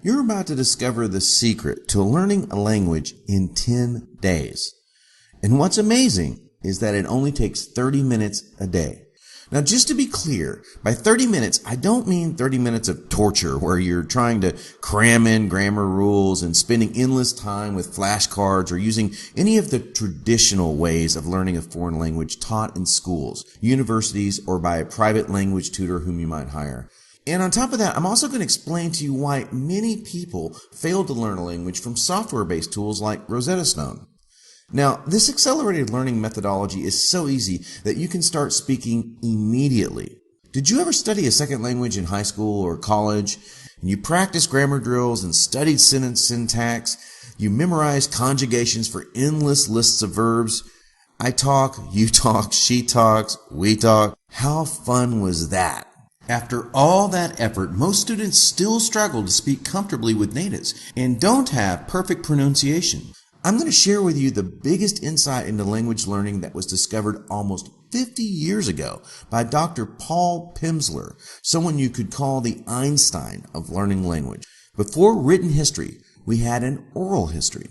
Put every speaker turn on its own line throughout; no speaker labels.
You're about to discover the secret to learning a language in 10 days. And what's amazing is that it only takes 30 minutes a day. Now, just to be clear, by 30 minutes, I don't mean 30 minutes of torture where you're trying to cram in grammar rules and spending endless time with flashcards or using any of the traditional ways of learning a foreign language taught in schools, universities, or by a private language tutor whom you might hire. And on top of that, I'm also going to explain to you why many people fail to learn a language from software-based tools like Rosetta Stone. Now, this accelerated learning methodology is so easy that you can start speaking immediately. Did you ever study a second language in high school or college? And you practiced grammar drills and studied sentence syntax. You memorized conjugations for endless lists of verbs. I talk, you talk, she talks, we talk. How fun was that? After all that effort, most students still struggle to speak comfortably with natives and don't have perfect pronunciation. I'm going to share with you the biggest insight into language learning that was discovered almost 50 years ago by Dr. Paul Pimsleur, someone you could call the Einstein of learning language. Before written history, we had an oral history.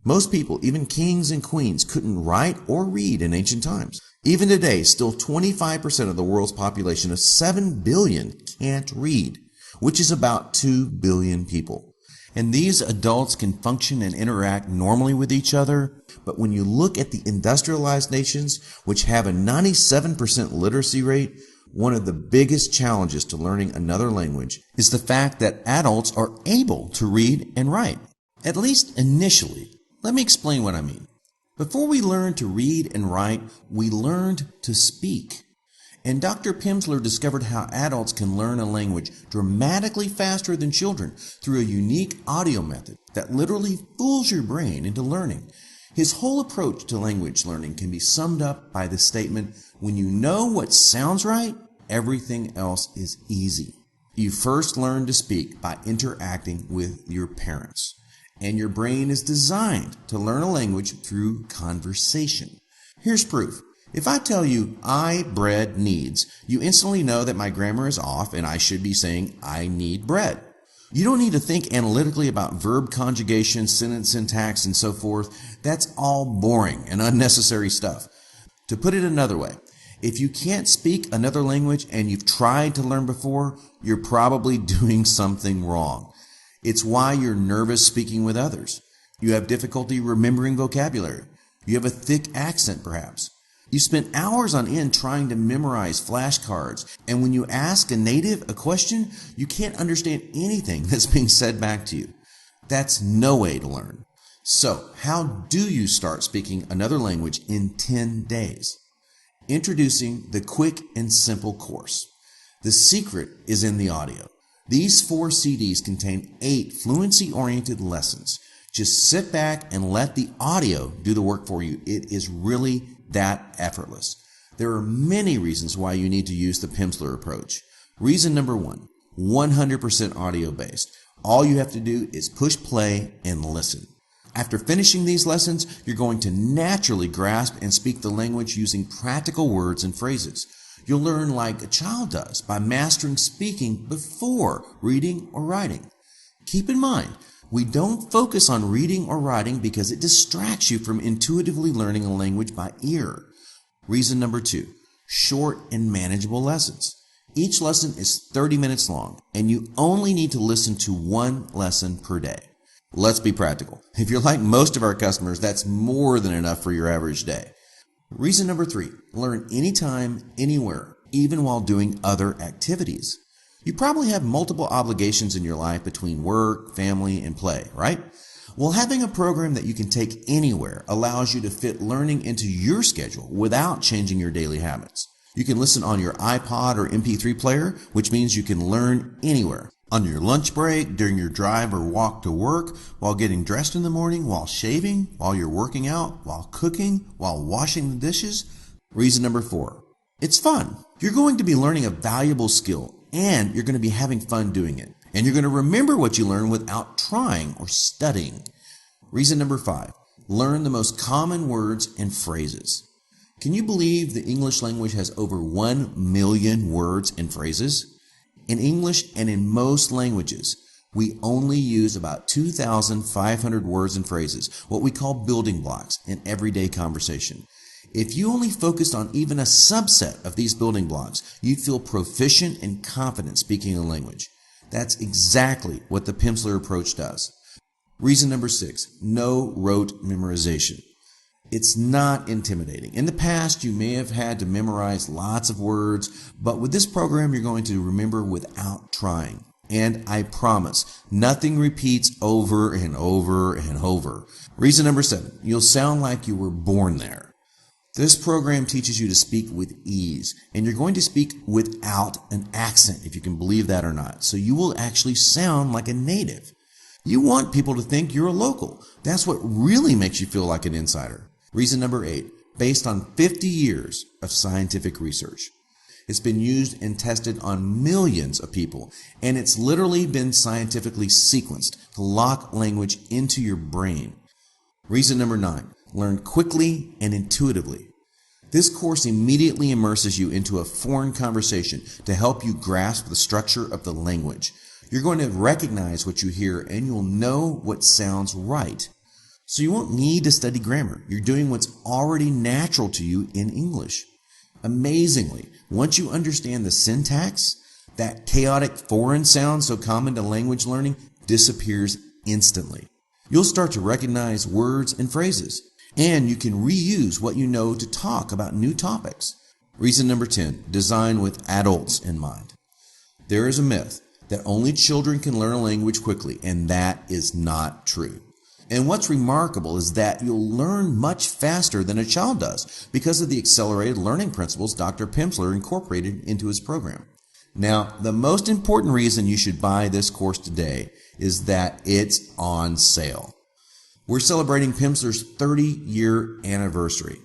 Most people, even kings and queens, couldn't write or read in ancient times. Even today, still 25% of the world's population of 7 billion can't read, which is about 2 billion people. And these adults can function and interact normally with each other, but when you look at the industrialized nations, which have a 97% literacy rate, one of the biggest challenges to learning another language is the fact that adults are able to read and write, at least initially. Let me explain what I mean. Before we learned to read and write, we learned to speak. And Dr. Pimsleur discovered how adults can learn a language dramatically faster than children through a unique audio method that literally fools your brain into learning. His whole approach to language learning can be summed up by the statement, when you know what sounds right, everything else is easy. You first learn to speak by interacting with your parents. And your brain is designed to learn a language through conversation. Here's proof. If I tell you, I bread needs, you instantly know that my grammar is off and I should be saying, I need bread. You don't need to think analytically about verb conjugation, sentence syntax, and so forth. That's all boring and unnecessary stuff. To put it another way, if you can't speak another language and you've tried to learn before, you're probably doing something wrong. It's why you're nervous speaking with others. You have difficulty remembering vocabulary. You have a thick accent, perhaps. You spent hours on end trying to memorize flashcards, and when you ask a native a question, you can't understand anything that's being said back to you. That's no way to learn. So, how do you start speaking another language in 10 days? Introducing the quick and simple course. The secret is in the audio. These 4 CDs contain 8 fluency-oriented lessons. Just sit back and let the audio do the work for you. It is really that effortless. There are many reasons why you need to use the Pimsleur approach. Reason number 1, 100% audio-based. All you have to do is push play and listen. After finishing these lessons, you're going to naturally grasp and speak the language using practical words and phrases. You'll learn like a child does by mastering speaking before reading or writing. Keep in mind, we don't focus on reading or writing because it distracts you from intuitively learning a language by ear. Reason number 2, short and manageable lessons. Each lesson is 30 minutes long, and you only need to listen to 1 lesson per day. Let's be practical. If you're like most of our customers, that's more than enough for your average day. Reason number 3, learn anytime, anywhere, even while doing other activities. You probably have multiple obligations in your life between work, family, and play, right? Well, having a program that you can take anywhere allows you to fit learning into your schedule without changing your daily habits. You can listen on your iPod or MP3 player, which means you can learn anywhere. On your lunch break, during your drive or walk to work, while getting dressed in the morning, while shaving, while you're working out, while cooking, while washing the dishes. Reason number 4, it's fun. You're going to be learning a valuable skill, and you're going to be having fun doing it. And you're going to remember what you learn without trying or studying. Reason number 5, learn the most common words and phrases. Can you believe the English language has over 1 million words and phrases? In English and in most languages, We only use about 2,500 words and phrases, what we call building blocks, in everyday conversation. If you only focused on even a subset of these building blocks, you'd feel proficient and confident speaking a language. That's exactly what the Pimsleur approach does. Reason number 6, no rote memorization. It's not intimidating. In the past, you may have had to memorize lots of words, but with this program, you're going to remember without trying. And I promise, nothing repeats over and over and over. Reason number 7, you'll sound like you were born there. This program teaches you to speak with ease, and you're going to speak without an accent, if you can believe that or not. So you will actually sound like a native. You want people to think you're a local. That's what really makes you feel like an insider. Reason number 8, based on 50 years of scientific research. It's been used and tested on millions of people, and it's literally been scientifically sequenced to lock language into your brain. Reason number 9, learn quickly and intuitively. This course immediately immerses you into a foreign conversation to help you grasp the structure of the language. You're going to recognize what you hear, and you'll know what sounds right. So you won't need to study grammar. You're doing what's already natural to you in English. Amazingly, once you understand the syntax, that chaotic foreign sound so common to language learning disappears instantly. You'll start to recognize words and phrases, and you can reuse what you know to talk about new topics. Reason number 10, design with adults in mind. There is a myth that only children can learn a language quickly, and that is not true. And what's remarkable is that you'll learn much faster than a child does because of the accelerated learning principles Dr. Pimsleur incorporated into his program. Now, the most important reason you should buy this course today is that it's on sale. We're celebrating Pimsleur's 30-year anniversary.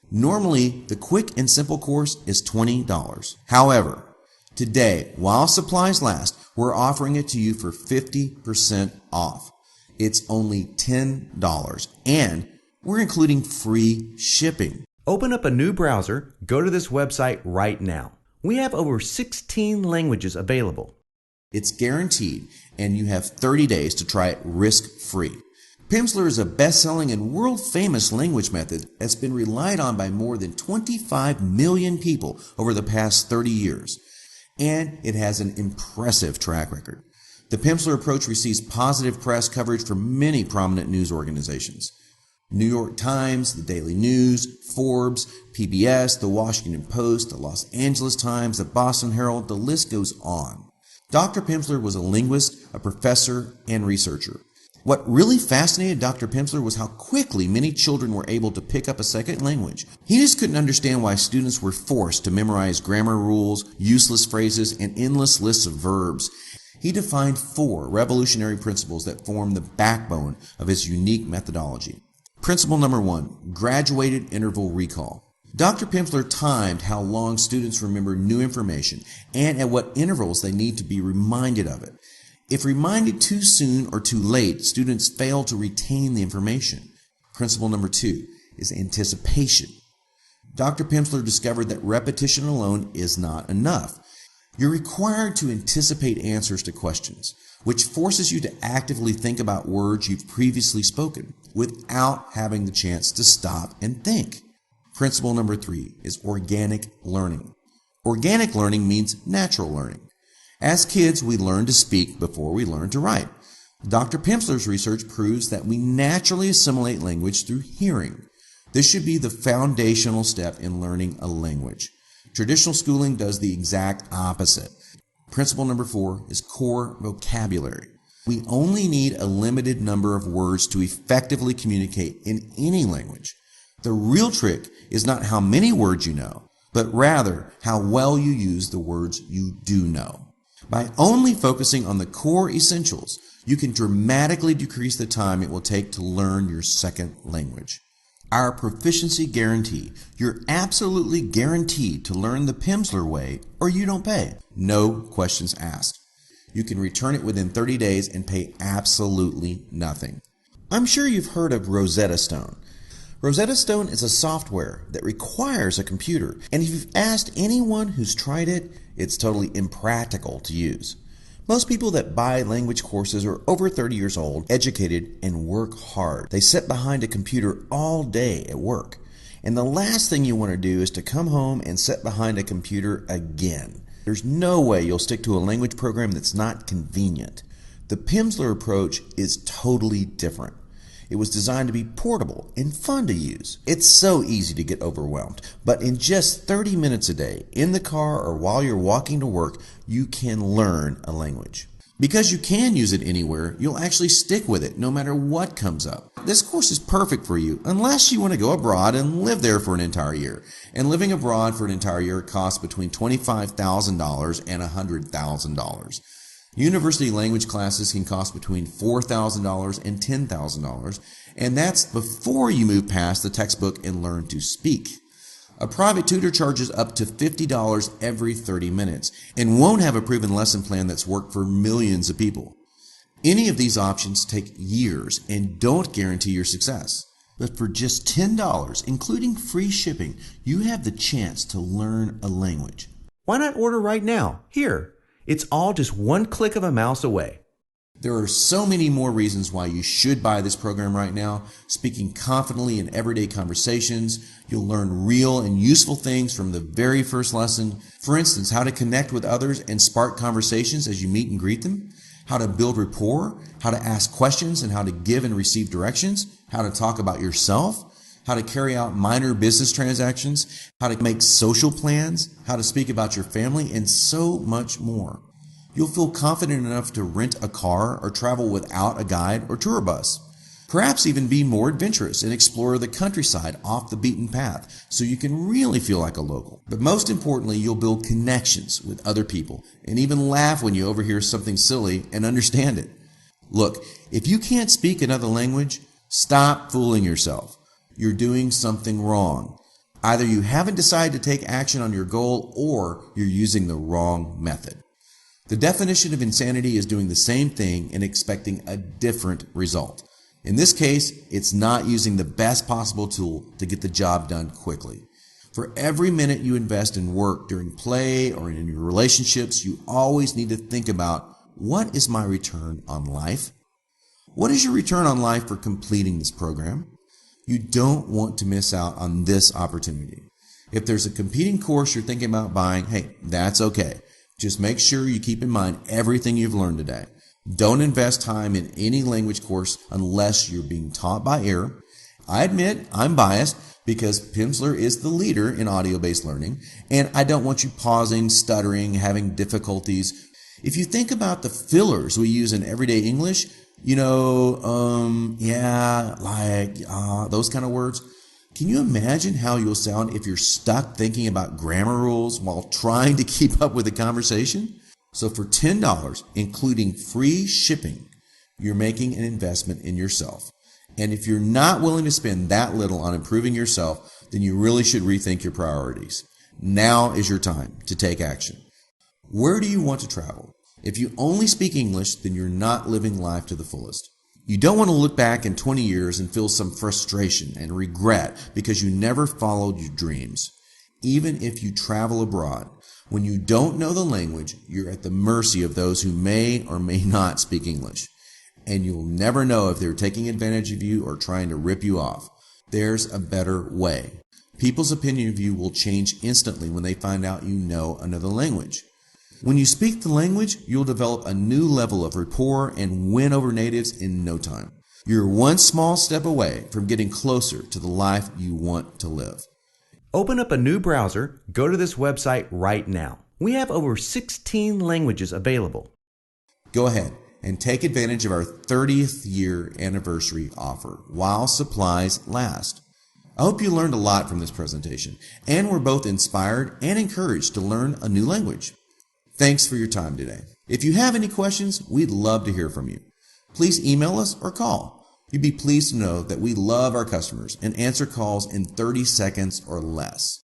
Normally, the quick and simple course is $20. However, today, while supplies last, we're offering it to you for 50% off. It's only $10, and we're including free shipping.
Open up a new browser, go to this website right now. We have over 16 languages available.
It's guaranteed, and you have 30 days to try it risk-free. Pimsleur is a best-selling and world-famous language method that's been relied on by more than 25 million people over the past 30 years, and it has an impressive track record. The Pimsleur approach receives positive press coverage from many prominent news organizations. New York Times, the Daily News, Forbes, PBS, the Washington Post, the Los Angeles Times, the Boston Herald, the list goes on. Dr. Pimsleur was a linguist, a professor, and researcher. What really fascinated Dr. Pimsleur was how quickly many children were able to pick up a second language. He just couldn't understand why students were forced to memorize grammar rules, useless phrases, and endless lists of verbs. He defined 4 revolutionary principles that form the backbone of his unique methodology. Principle number 1, graduated interval recall. Dr. Pimsleur timed how long students remember new information and at what intervals they need to be reminded of it. If reminded too soon or too late, students fail to retain the information. Principle number 2 is anticipation. Dr. Pimsleur discovered that repetition alone is not enough. You're required to anticipate answers to questions, which forces you to actively think about words you've previously spoken without having the chance to stop and think. Principle number 3 is organic learning. Organic learning means natural learning. As kids, we learn to speak before we learn to write. Dr. Pimsleur's research proves that we naturally assimilate language through hearing. This should be the foundational step in learning a language. Traditional schooling does the exact opposite. Principle number 4 is core vocabulary. We only need a limited number of words to effectively communicate in any language. The real trick is not how many words you know, but rather how well you use the words you do know. By only focusing on the core essentials, you can dramatically decrease the time it will take to learn your second language. Our Proficiency Guarantee, you're absolutely guaranteed to learn the Pimsleur way or you don't pay. No questions asked. You can return it within 30 days and pay absolutely nothing. I'm sure you've heard of Rosetta Stone. Rosetta Stone is a software that requires a computer, and if you've asked anyone who's tried it, it's totally impractical to use. Most people that buy language courses are over 30 years old, educated, and work hard. They sit behind a computer all day at work. And the last thing you want to do is to come home and sit behind a computer again. There's no way you'll stick to a language program that's not convenient. The Pimsleur approach is totally different. It was designed to be portable and fun to use. It's so easy to get overwhelmed, but in just 30 minutes a day, in the car or while you're walking to work, you can learn a language. Because you can use it anywhere, you'll actually stick with it no matter what comes up. This course is perfect for you unless you want to go abroad and live there for an entire year. And living abroad for an entire year costs between $25,000 and $100,000. University language classes can cost between $4,000 and $10,000, and that's before you move past the textbook and learn to speak. A private tutor charges up to $50 every 30 minutes and won't have a proven lesson plan that's worked for millions of people. Any of these options take years and don't guarantee your success. But for just $10, including free shipping, you have the chance to learn a language.
Why not order right now? Here. It's all just one click of a mouse away.
There are so many more reasons why you should buy this program right now. Speaking confidently in everyday conversations, you'll learn real and useful things from the very first lesson. For instance, how to connect with others and spark conversations as you meet and greet them, how to build rapport, how to ask questions and how to give and receive directions, how to talk about yourself, how to carry out minor business transactions, how to make social plans, how to speak about your family, and so much more. You'll feel confident enough to rent a car or travel without a guide or tour bus. Perhaps even be more adventurous and explore the countryside off the beaten path so you can really feel like a local. But most importantly, you'll build connections with other people and even laugh when you overhear something silly and understand it. Look, if you can't speak another language, stop fooling yourself. You're doing something wrong. Either you haven't decided to take action on your goal or you're using the wrong method. The definition of insanity is doing the same thing and expecting a different result. In this case, it's not using the best possible tool to get the job done quickly. For every minute you invest in work during play or in your relationships, you always need to think about, what is my return on life? What is your return on life for completing this program? You don't want to miss out on this opportunity. If there's a competing course you're thinking about buying, hey, that's okay. Just make sure you keep in mind everything you've learned today. Don't invest time in any language course unless you're being taught by ear. I admit I'm biased because Pimsleur is the leader in audio-based learning, and I don't want you pausing, stuttering, having difficulties. If you think about the fillers we use in everyday English, those kind of words. Can you imagine how you'll sound if you're stuck thinking about grammar rules while trying to keep up with the conversation? So for $10, including free shipping, you're making an investment in yourself. And if you're not willing to spend that little on improving yourself, then you really should rethink your priorities. Now is your time to take action. Where do you want to travel? If you only speak English, then you're not living life to the fullest. You don't want to look back in 20 years and feel some frustration and regret because you never followed your dreams. Even if you travel abroad, when you don't know the language, you're at the mercy of those who may or may not speak English. And you'll never know if they're taking advantage of you or trying to rip you off. There's a better way. People's opinion of you will change instantly when they find out you know another language. When you speak the language, you'll develop a new level of rapport and win over natives in no time. You're one small step away from getting closer to the life you want to live.
Open up a new browser, go to this website right now. We have over 16 languages available.
Go ahead and take advantage of our 30th year anniversary offer while supplies last. I hope you learned a lot from this presentation and were both inspired and encouraged to learn a new language. Thanks for your time today. If you have any questions, we'd love to hear from you. Please email us or call. You'd be pleased to know that we love our customers and answer calls in 30 seconds or less.